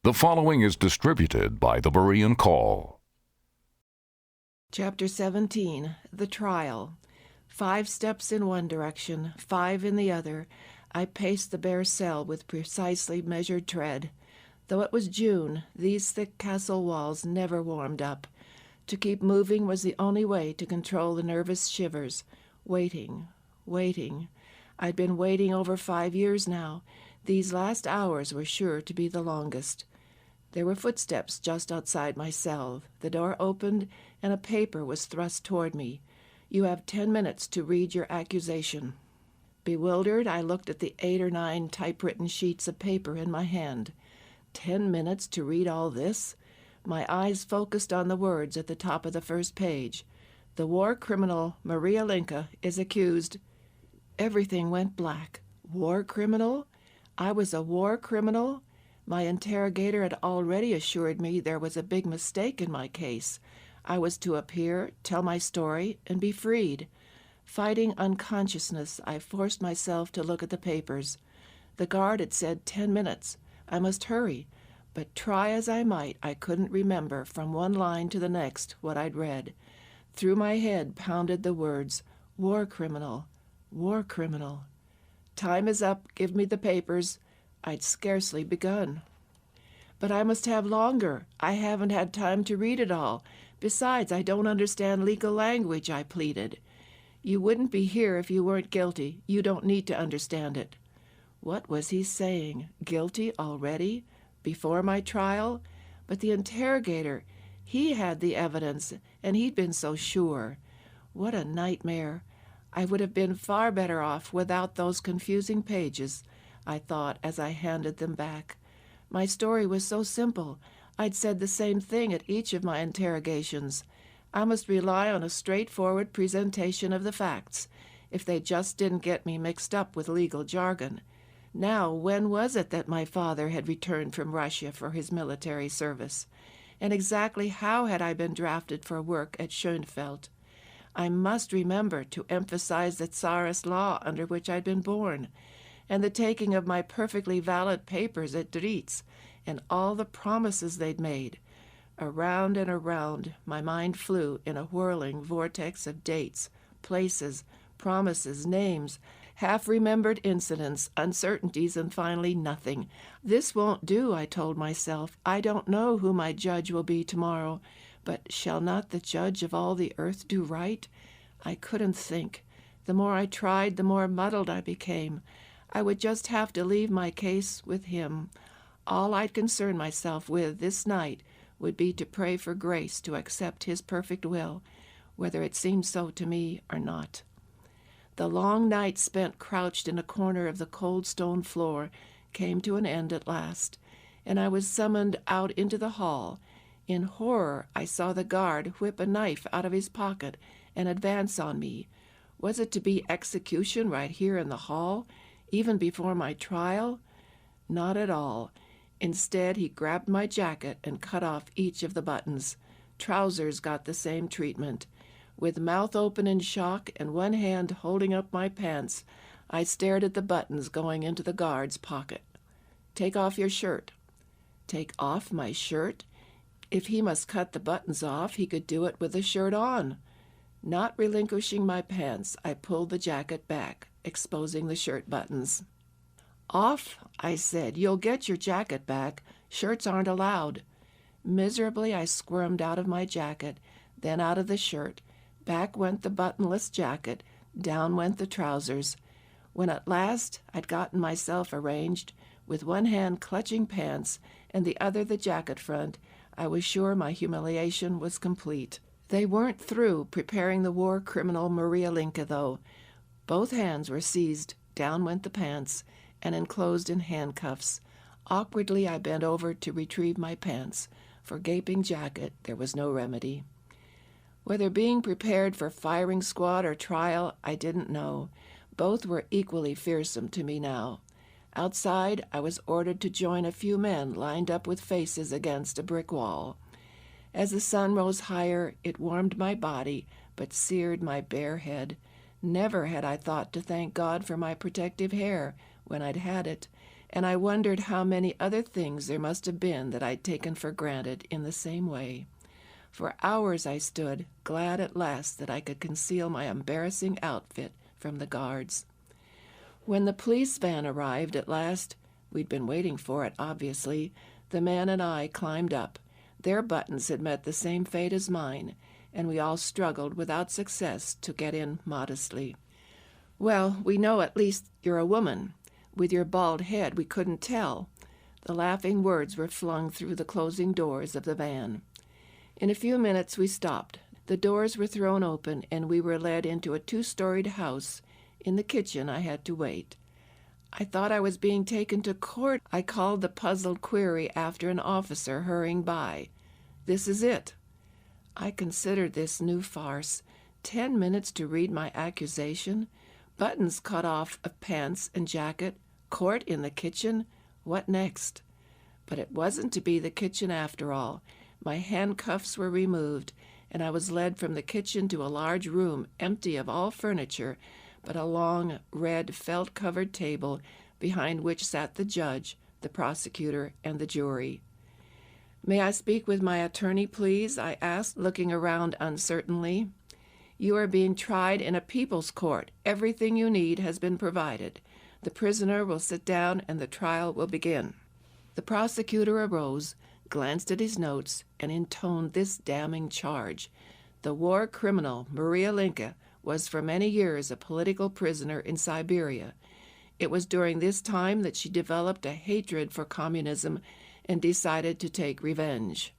The following is distributed by the Berean Call. Chapter 17, The Trial. 5 steps in one direction, 5 in the other. I paced the bare cell with precisely measured tread. Though it was June, these thick castle walls never warmed up. To keep moving was the only way to control the nervous shivers. Waiting. I'd been waiting over 5 years now. These last hours were sure to be the longest. There were footsteps just outside my cell. The door opened, and a paper was thrust toward me. "You have 10 minutes to read your accusation." Bewildered, I looked at the 8 or 9 typewritten sheets of paper in my hand. 10 minutes to read all this? My eyes focused on the words at the top of the first page. "The war criminal Maria Linke is accused." Everything went black. War criminal? I was a war criminal? My interrogator had already assured me there was a big mistake in my case. I was to appear, tell my story, and be freed. Fighting unconsciousness, I forced myself to look at the papers. The guard had said 10 minutes. I must hurry. But try as I might, I couldn't remember from one line to the next what I'd read. Through my head pounded the words, "War criminal, war criminal." "Time is up. Give me the papers." I'd scarcely begun. "But I must have longer. I haven't had time to read it all. Besides, I don't understand legal language," I pleaded. "You wouldn't be here if you weren't guilty. You don't need to understand it." What was he saying? Guilty already? Before my trial? But the interrogator, he had the evidence, and he'd been so sure. What a nightmare. I would have been far better off without those confusing pages, I thought as I handed them back. My story was so simple. I'd said the same thing at each of my interrogations. I must rely on a straightforward presentation of the facts, if they just didn't get me mixed up with legal jargon. Now, when was it that my father had returned from Russia for his military service? And exactly how had I been drafted for work at Schönfeld? I must remember to emphasize the Tsarist law under which I'd been born, and the taking of my perfectly valid papers at Dritz, and all the promises they'd made. Around and around, my mind flew in a whirling vortex of dates, places, promises, names, half-remembered incidents, uncertainties, and finally nothing. This won't do, I told myself. I don't know who my judge will be tomorrow, but shall not the judge of all the earth do right? I couldn't think. The more I tried, the more muddled I became. I would just have to leave my case with him. All I'd concern myself with this night would be to pray for grace to accept his perfect will, whether it seemed so to me or not. The long night spent crouched in a corner of the cold stone floor came to an end at last, and I was summoned out into the hall. In horror, I saw the guard whip a knife out of his pocket and advance on me. Was it to be execution right here in the hall, even before my trial? Not at all. Instead, he grabbed my jacket and cut off each of the buttons. Trousers got the same treatment. With mouth open in shock and one hand holding up my pants, I stared at the buttons going into the guard's pocket. "Take off your shirt." Take off my shirt? If he must cut the buttons off, he could do it with the shirt on. Not relinquishing my pants, I pulled the jacket back, exposing the shirt buttons. "Off," I said. "You'll get your jacket back. Shirts aren't allowed." Miserably, I squirmed out of my jacket, then out of the shirt. Back went the buttonless jacket, down went the trousers. When at last I'd gotten myself arranged, with one hand clutching pants and the other the jacket front, I was sure my humiliation was complete. They weren't through preparing the war criminal Maria Linke, though. Both hands were seized, down went the pants, and enclosed in handcuffs. Awkwardly I bent over to retrieve my pants. For gaping jacket there was no remedy. Whether being prepared for firing squad or trial, I didn't know. Both were equally fearsome to me now. Outside, I was ordered to join a few men lined up with faces against a brick wall. As the sun rose higher, it warmed my body, but seared my bare head. Never had I thought to thank God for my protective hair when I'd had it, and I wondered how many other things there must have been that I'd taken for granted in the same way. For hours I stood, glad at last that I could conceal my embarrassing outfit from the guards. When the police van arrived at last, we'd been waiting for it, obviously, the man and I climbed up. Their buttons had met the same fate as mine, and we all struggled without success to get in modestly. "Well, we know at least you're a woman. With your bald head, we couldn't tell." The laughing words were flung through the closing doors of the van. In a few minutes we stopped. The doors were thrown open, and we were led into a 2-storied house. In the kitchen I had to wait. "I thought I was being taken to court," I called the puzzled query after an officer hurrying by. "This is it." I considered this new farce. 10 minutes to read my accusation? Buttons cut off of pants and jacket? Court in the kitchen? What next? But it wasn't to be the kitchen after all. My handcuffs were removed, and I was led from the kitchen to a large room empty of all furniture, but a long, red, felt-covered table behind which sat the judge, the prosecutor, and the jury. "May I speak with my attorney, please?" I asked, looking around uncertainly. "You are being tried in a people's court. Everything you need has been provided. The prisoner will sit down and the trial will begin." The prosecutor arose, glanced at his notes, and intoned this damning charge. The war criminal, Maria Linke, was for many years a political prisoner in Siberia. It was during this time that she developed a hatred for communism and decided to take revenge.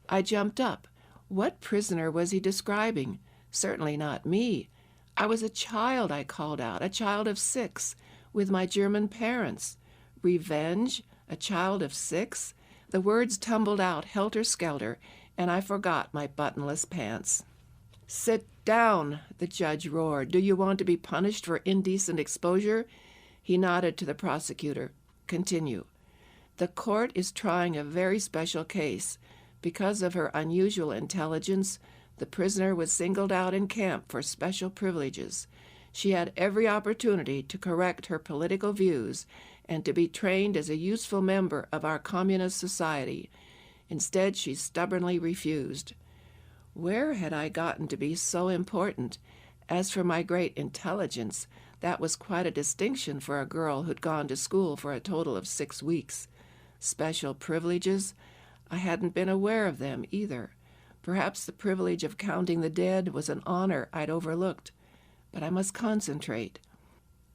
I jumped up. What prisoner was he describing? Certainly not me. I was a child, I called out, a child of 6, with my German parents. Revenge? A child of 6? The words tumbled out helter-skelter, and I forgot my buttonless pants. "Sit down," the judge roared. "Do you want to be punished for indecent exposure?" He nodded to the prosecutor. "Continue." "The court is trying a very special case. Because of her unusual intelligence, the prisoner was singled out in camp for special privileges. She had every opportunity to correct her political views and to be trained as a useful member of our communist society. Instead, she stubbornly refused." Where had I gotten to be so important? As for my great intelligence, that was quite a distinction for a girl who'd gone to school for a total of 6 weeks. Special privileges? I hadn't been aware of them either. Perhaps the privilege of counting the dead was an honor I'd overlooked. But I must concentrate.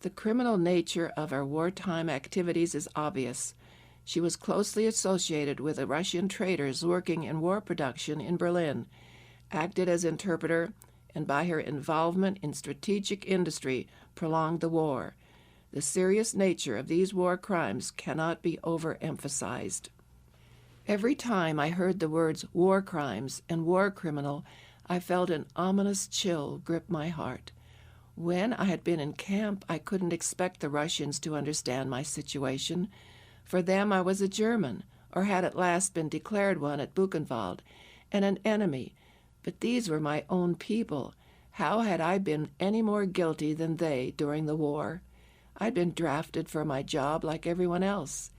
The criminal nature of her wartime activities is obvious. She was closely associated with the Russian traders working in war production in Berlin, acted as interpreter, and by her involvement in strategic industry prolonged the war. The serious nature of these war crimes cannot be overemphasized. Every time I heard the words war crimes and war criminal, I felt an ominous chill grip my heart. When I had been in camp, I couldn't expect the Russians to understand my situation. For them I was a German, or had at last been declared one at Buchenwald, and an enemy. But these were my own people. How had I been any more guilty than they during the war? I'd been drafted for my job like everyone else.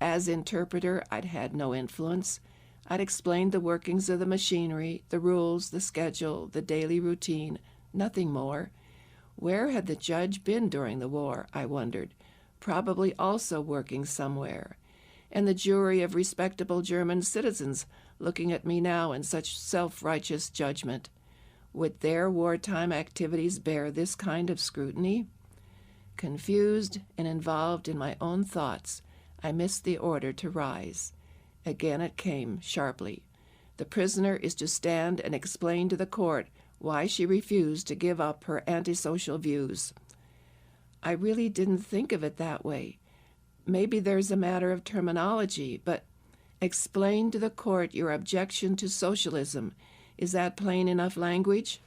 As interpreter, I'd had no influence. I'd explained the workings of the machinery, the rules, the schedule, the daily routine, nothing more. Where had the judge been during the war, I wondered? Probably also working somewhere. And the jury of respectable German citizens looking at me now in such self-righteous judgment. Would their wartime activities bear this kind of scrutiny? Confused and involved in my own thoughts, I missed the order to rise. Again it came, sharply. The prisoner is to stand and explain to the court why she refused to give up her antisocial views. I really didn't think of it that way. Maybe there's a matter of terminology, but explain to the court your objection to socialism. Is that plain enough language?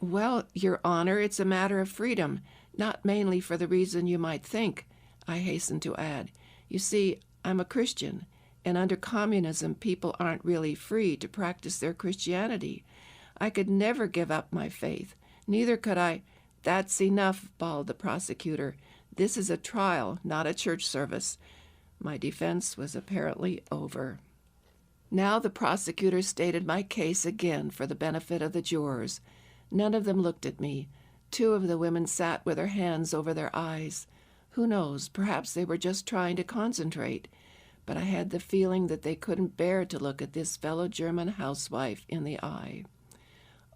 Well, Your Honor, it's a matter of freedom, not mainly for the reason you might think, I hastened to add. You see, I'm a Christian, and under communism people aren't really free to practice their Christianity. I could never give up my faith. Neither could I. That's enough, bawled the prosecutor. This is a trial, not a church service. My defense was apparently over. Now the prosecutor stated my case again for the benefit of the jurors. None of them looked at me. 2 of the women sat with their hands over their eyes. Who knows, perhaps they were just trying to concentrate. But I had the feeling that they couldn't bear to look at this fellow German housewife in the eye.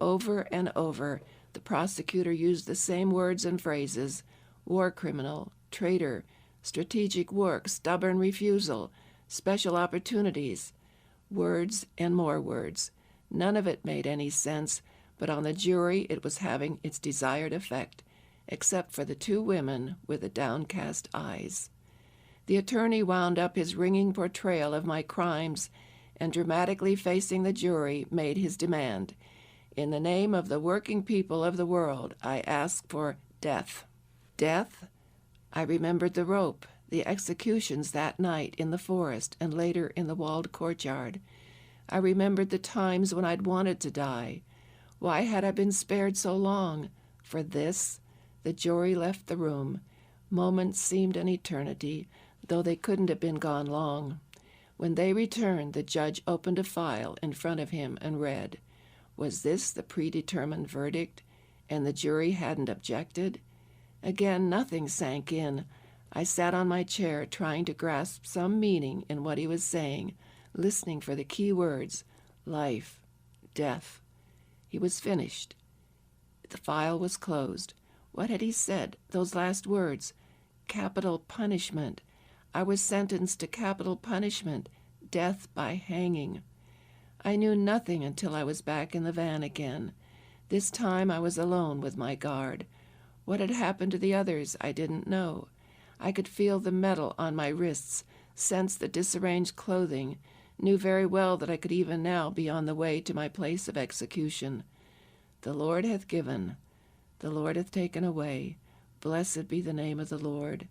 Over and over, the prosecutor used the same words and phrases: war criminal, traitor, strategic work, stubborn refusal, special opportunities. Words and more words. None of it made any sense, but on the jury it was having its desired effect, except for the 2 women with the downcast eyes. The attorney wound up his ringing portrayal of my crimes and, dramatically facing the jury, made his demand. In the name of the working people of the world, I ask for death. Death? I remembered the rope, the executions that night in the forest and later in the walled courtyard. I remembered the times when I'd wanted to die. Why had I been spared so long? For this? The jury left the room. Moments seemed an eternity, though they couldn't have been gone long. When they returned, the judge opened a file in front of him and read. Was this the predetermined verdict? And the jury hadn't objected? Again, nothing sank in. I sat on my chair trying to grasp some meaning in what he was saying, listening for the key words: life, death. He was finished. The file was closed. What had he said? Those last words. Capital punishment. I was sentenced to capital punishment, death by hanging. I knew nothing until I was back in the van again. This time I was alone with my guard. What had happened to the others I didn't know. I could feel the metal on my wrists, sense the disarranged clothing, knew very well that I could even now be on the way to my place of execution. The Lord hath given, the Lord hath taken away. Blessed be the name of the Lord.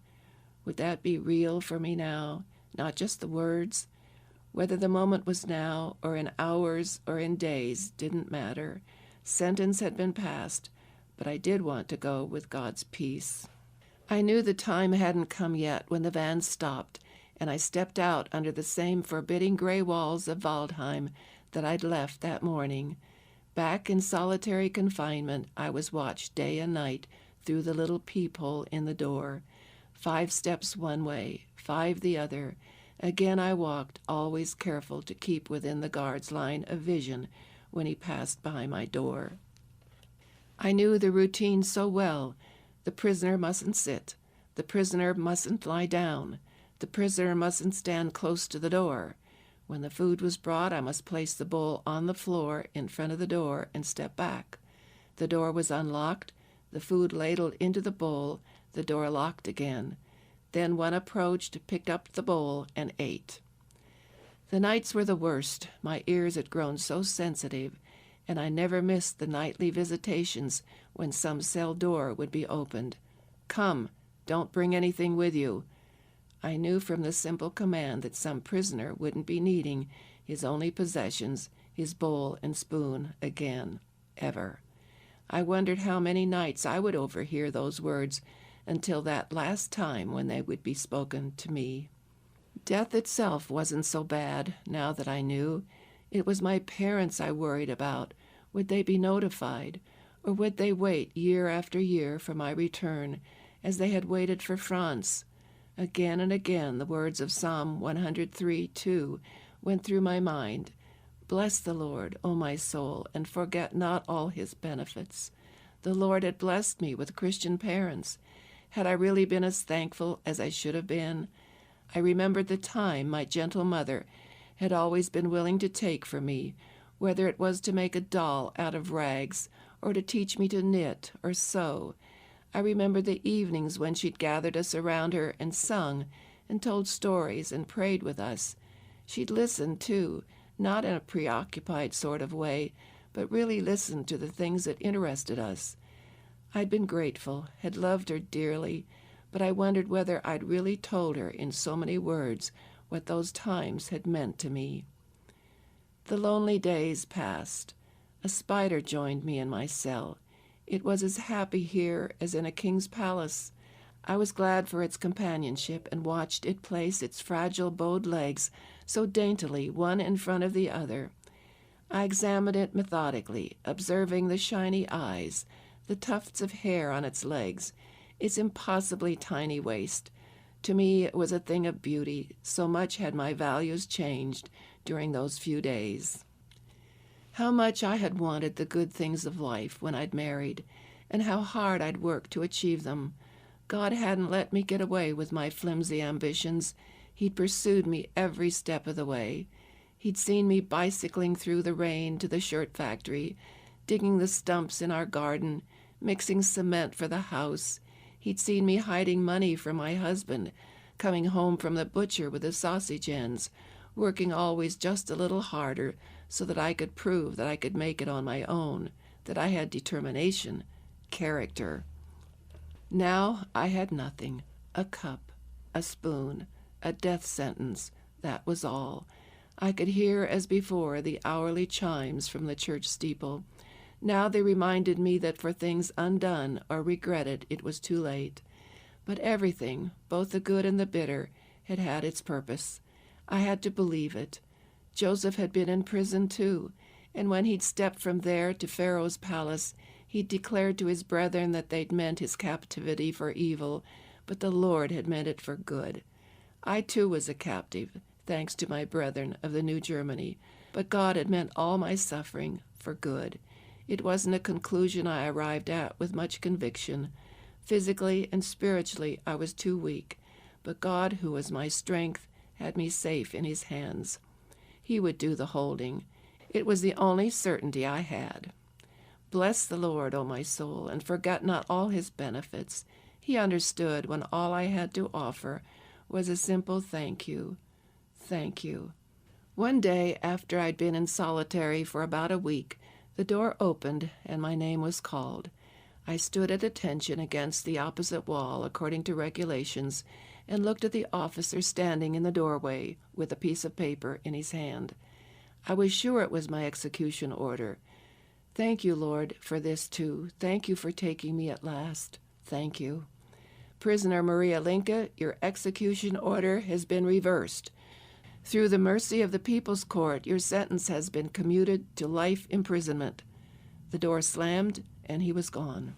Would that be real for me now, not just the words? Whether the moment was now, or in hours, or in days, didn't matter. Sentence had been passed, but I did want to go with God's peace. I knew the time hadn't come yet when the van stopped, and I stepped out under the same forbidding gray walls of Waldeheim that I'd left that morning. Back in solitary confinement, I was watched day and night through the little peephole in the door. 5 steps one way, 5 the other. Again I walked, always careful to keep within the guard's line of vision when he passed by my door. I knew the routine so well. The prisoner mustn't sit. The prisoner mustn't lie down. The prisoner mustn't stand close to the door. When the food was brought, I must place the bowl on the floor in front of the door and step back. The door was unlocked, the food ladled into the bowl, the door locked again. Then one approached, picked up the bowl, and ate. The nights were the worst. My ears had grown so sensitive, and I never missed the nightly visitations when some cell door would be opened. Come, don't bring anything with you. I knew from the simple command that some prisoner wouldn't be needing his only possessions, his bowl and spoon, again, ever. I wondered how many nights I would overhear those words until that last time when they would be spoken to me. Death itself wasn't so bad, now that I knew. It was my parents I worried about. Would they be notified? Or would they wait year after year for my return, as they had waited for France? Again and again the words of Psalm 103:2 went through my mind. Bless the Lord, O my soul, and forget not all his benefits. The Lord had blessed me with Christian parents. Had I really been as thankful as I should have been? I remembered the time my gentle mother had always been willing to take for me, whether it was to make a doll out of rags or to teach me to knit or sew. I remembered the evenings when she'd gathered us around her and sung and told stories and prayed with us. She'd listen, too, not in a preoccupied sort of way, but really listened to the things that interested us. I'd been grateful, had loved her dearly, but I wondered whether I'd really told her in so many words what those times had meant to me. The lonely days passed. A spider joined me in my cell. It was as happy here as in a king's palace. I was glad for its companionship and watched it place its fragile bowed legs so daintily one in front of the other. I examined it methodically, observing the shiny eyes, the tufts of hair on its legs, its impossibly tiny waist. To me it was a thing of beauty, so much had my values changed during those few days. How much I had wanted the good things of life when I'd married, and how hard I'd worked to achieve them. God hadn't let me get away with my flimsy ambitions. He'd pursued me every step of the way. He'd seen me bicycling through the rain to the shirt factory, digging the stumps in our garden, mixing cement for the house. He'd seen me hiding money from my husband, coming home from the butcher with the sausage ends, working always just a little harder so that I could prove that I could make it on my own, that I had determination, character. Now I had nothing, a cup, a spoon, a death sentence, that was all. I could hear, as before, the hourly chimes from the church steeple. Now they reminded me that for things undone or regretted it was too late. But everything, both the good and the bitter, had had its purpose. I had to believe it. Joseph had been in prison too, and when he'd stepped from there to Pharaoh's palace, he'd declared to his brethren that they'd meant his captivity for evil, but the Lord had meant it for good. I too was a captive, thanks to my brethren of the New Germany, but God had meant all my suffering for good. It wasn't a conclusion I arrived at with much conviction. Physically and spiritually I was too weak, but God, who was my strength, had me safe in his hands. He would do the holding. It was the only certainty I had. Bless the Lord, O my soul, and forget not all his benefits. He understood when all I had to offer was a simple thank you. Thank you. One day, after I'd been in solitary for about a week, the door opened and my name was called. I stood at attention against the opposite wall, according to regulations, and looked at the officer standing in the doorway with a piece of paper in his hand. I was sure it was my execution order. Thank you, Lord, for this too. Thank you for taking me at last. Thank you. Prisoner Maria Linke, your execution order has been reversed. Through the mercy of the People's Court, your sentence has been commuted to life imprisonment. The door slammed, and he was gone.